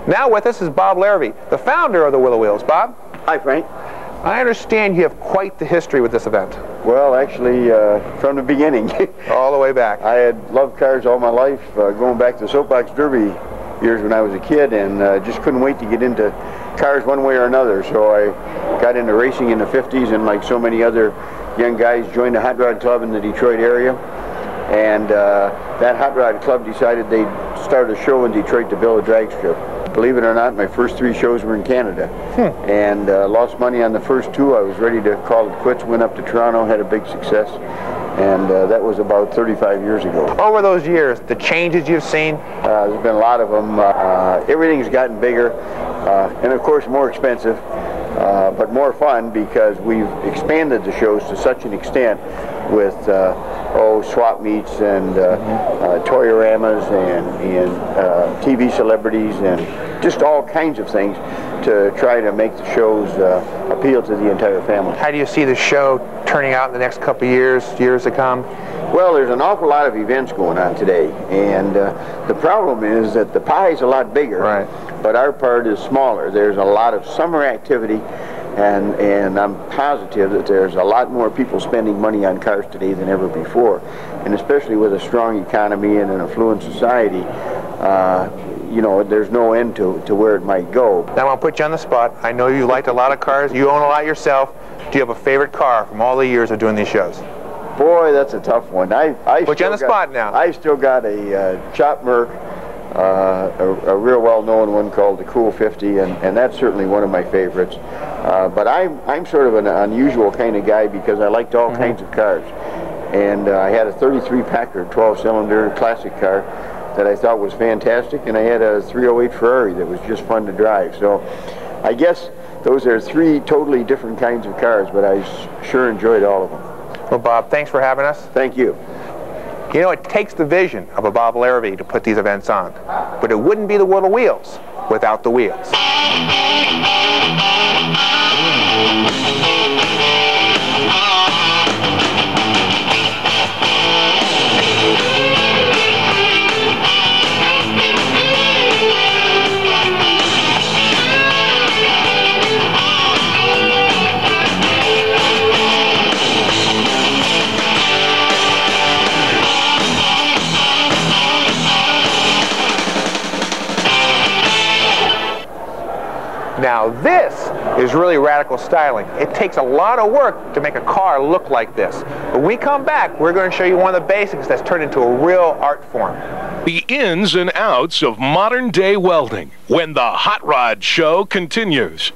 Now with us is Bob Larivee, the founder of the Willow Wheels. Bob? Hi, Frank. I understand you have quite the history with this event. Well, actually, from the beginning. All the way back. I had loved cars all my life, going back to the Soapbox Derby years when I was a kid, and just couldn't wait to get into cars one way or another. So I got into racing in the 50s, and like so many other young guys, joined the Hot Rod Club in the Detroit area. And that Hot Rod Club decided they'd start a show in Detroit to build a drag strip. Believe it or not, my first 3 shows were in Canada. And lost money on the first 2. I was ready to call it quits, went up to Toronto, had a big success. And that was about 35 years ago. Over those years, the changes you've seen? There's been a lot of them. Everything's gotten bigger, and of course more expensive, but more fun because we've expanded the shows to such an extent with swap meets and toyoramas and TV celebrities and just all kinds of things to try to make the shows appeal to the entire family. How do you see the show turning out in the next couple of years to come? Well, there's an awful lot of events going on today, and the problem is that the pie is a lot bigger, right, but our part is smaller. There's a lot of summer activity, and I'm positive that there's a lot more people spending money on cars today than ever before, and especially with a strong economy and an affluent society, you know, there's no end to where it might go. Now I'll put you on the spot. I know you liked a lot of cars. You own a lot yourself. Do you have a favorite car from all the years of doing these shows? Boy, that's a tough one. I put you on the spot now. I still got a Chop Merc, a real well-known one called the Cool 50, and that's certainly one of my favorites. But I'm sort of an unusual kind of guy because I liked all kinds of cars. And I had a 33 Packard 12-cylinder classic car that I thought was fantastic, and I had a 308 Ferrari that was just fun to drive. So I guess those are 3 totally different kinds of cars, but I sure enjoyed all of them. Well, Bob, thanks for having us. Thank you. You know, it takes the vision of a Bob Larivee to put these events on, but it wouldn't be the Willow Wheels without the wheels. Now this is really radical styling. It takes a lot of work to make a car look like this. When we come back, we're going to show you one of the basics that's turned into a real art form. The ins and outs of modern-day welding when the Hot Rod Show continues.